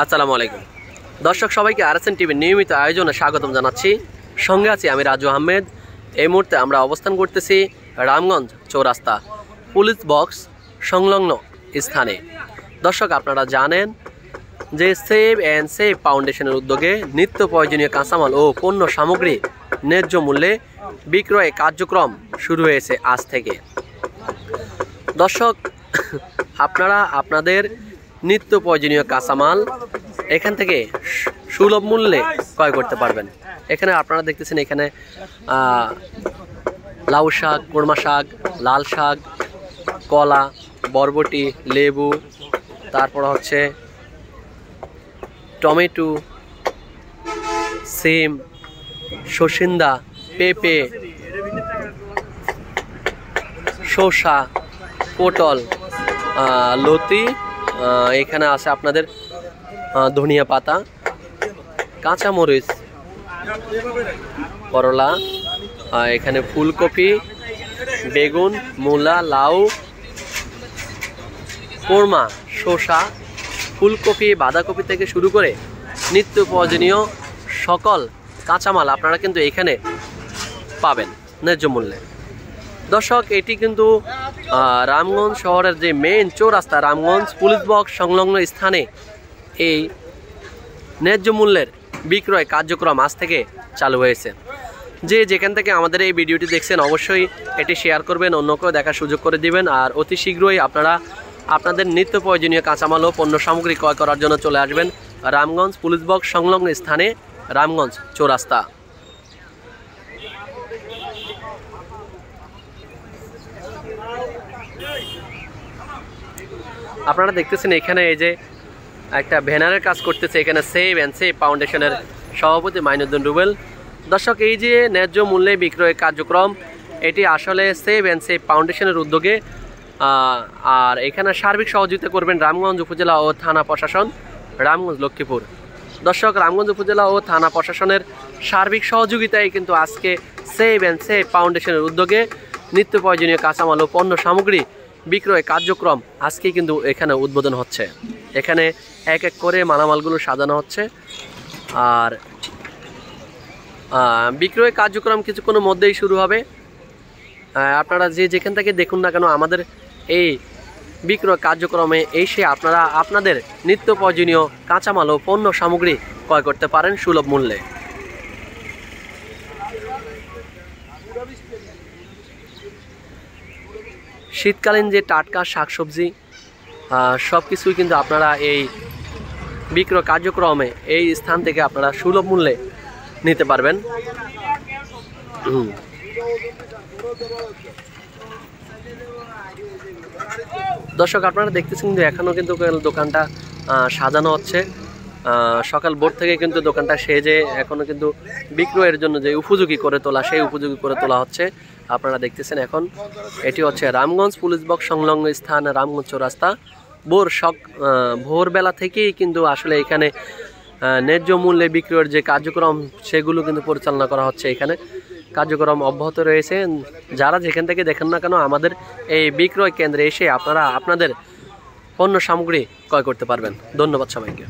আসসালামু আলাইকুম দর্শক সবাইকে আরএসএন টিভির নিয়মিত আয়োজনে স্বাগতম জানাচ্ছি। সঙ্গে আছি আমি রাজু আহমেদ। এই মুহূর্তে আমরা অবস্থান করতেছি রামগঞ্জ চৌরাস্তা পুলিশ বক্স সংলগ্ন স্থানে। দর্শক আপনারা জানেন যে সেভ অ্যান্ড সেভ ফাউন্ডেশনের উদ্যোগে নিত্য প্রয়োজনীয় কাঁচামাল ও পণ্য সামগ্রী ন্যায্য মূল্যে বিক্রয় কার্যক্রম শুরু হয়েছে আজ থেকে। দর্শক আপনারা আপনাদের নিত্য প্রয়োজনীয় কাঁচামাল এখান থেকে সুলভ মূল্যে ক্রয় করতে পারবেন। এখানে আপনারা দেখতেছেন এখানে লাউ শাক, কোরমা শাক, লাল শাক, কলা, বরবটি, লেবু, তারপর হচ্ছে টমেটো, সিম, সসিন্দা, পেঁপে, শসা, পটল, লতি, এখানে আছে আপনাদের ধনিয়া পাতা, কাঁচামরিচ, করলা, এখানে ফুলকপি, বেগুন, মূলা, লাউ, কোরমা, শসা, ফুলকপি, বাঁধাকপি থেকে শুরু করে নিত্য প্রয়োজনীয় সকল কাঁচামাল আপনারা কিন্তু এখানে পাবেন ন্যায্য মূল্যে। দর্শক এটি কিন্তু রামগঞ্জ শহরের যে মেইন চৌরাস্তা রামগঞ্জ পুলিশ বক্স সংলগ্ন স্থানে এই ন্যায্য মূল্যের বিক্রয় কার্যক্রম আজ থেকে চালু হয়েছে। যে যেখান থেকে আমাদের এই ভিডিওটি দেখছেন অবশ্যই এটি শেয়ার করবেন, অন্যকেও দেখার সুযোগ করে দিবেন। আর অতি শীঘ্রই আপনারা আপনাদের নিত্য প্রয়োজনীয় কাঁচামাল ও পণ্য সামগ্রী ক্রয় করার জন্য চলে আসবেন রামগঞ্জ পুলিশ বক্স সংলগ্ন স্থানে রামগঞ্জ চৌরাস্তা। আপনারা দেখতেছেন এখানে এই যে একটা ব্যানারের কাজ করতেছে, এখানে সেভ অ্যান্ড সেভ ফাউন্ডেশনের সভাপতি মাইনুদ্দিন রুবেল। দর্শক এই যে ন্যায্য মূল্যে বিক্রয় কার্যক্রম এটি আসলে সেভ অ্যান্ড সেভ ফাউন্ডেশনের উদ্যোগে, আর এখানে সার্বিক সহযোগিতা করবেন রামগঞ্জ উপজেলা ও থানা প্রশাসন রামগঞ্জ লক্ষ্মীপুর। দর্শক রামগঞ্জ উপজেলা ও থানা প্রশাসনের সার্বিক সহযোগিতায় কিন্তু আজকে সেভ অ্যান্ড সেভ ফাউন্ডেশনের উদ্যোগে নিত্য প্রয়োজনীয় কাঁচামাল ও পণ্য সামগ্রী বিক্রয় কার্যক্রম আজকে কিন্তু এখানে উদ্বোধন হচ্ছে। এখানে এক এক করে মালামালগুলো সাজানো হচ্ছে আর বিক্রয় কার্যক্রম কিছুক্ষণের মধ্যেই শুরু হবে। আপনারা যে যেখান থেকে দেখুন না কেন আমাদের এই বিক্রয় কার্যক্রমে এসে আপনারা আপনাদের নিত্য প্রয়োজনীয় কাঁচামাল ও পণ্য সামগ্রী ক্রয় করতে পারেন সুলভ মূল্যে। শীতকালীন যে টাটকা শাকসবজি সব কিছুই কিন্তু আপনারা এই বিক্রয় কার্যক্রমে এই স্থান থেকে আপনারা সুলভ মূল্যে নিতে পারবেন। দর্শক আপনারা দেখতেছেন কিন্তু এখনও কিন্তু দোকানটা সাজানো হচ্ছে। সকাল ভোর থেকে কিন্তু দোকানটা সেজে এখনও কিন্তু বিক্রয়ের জন্য যে উপযোগী করে তোলা সেই উপযোগী করে তোলা হচ্ছে। আপনারা দেখতেছেন এখন এটি হচ্ছে রামগঞ্জ পুলিশ বক্স সংলগ্ন স্থান রামগঞ্জ চৌরাস্তা। ভোরবেলা থেকেই কিন্তু আসলে এখানে ন্যায্য মূল্যে বিক্রয়ের যে কার্যক্রম সেগুলো কিন্তু পরিচালনা করা হচ্ছে। এখানে কার্যক্রম অব্যাহত রয়েছে। যারা যেখান থেকে দেখেন না কেন আমাদের এই বিক্রয় কেন্দ্রে এসে আপনারা আপনাদের পণ্য সামগ্রী ক্রয় করতে পারবেন। ধন্যবাদ সবাইকে।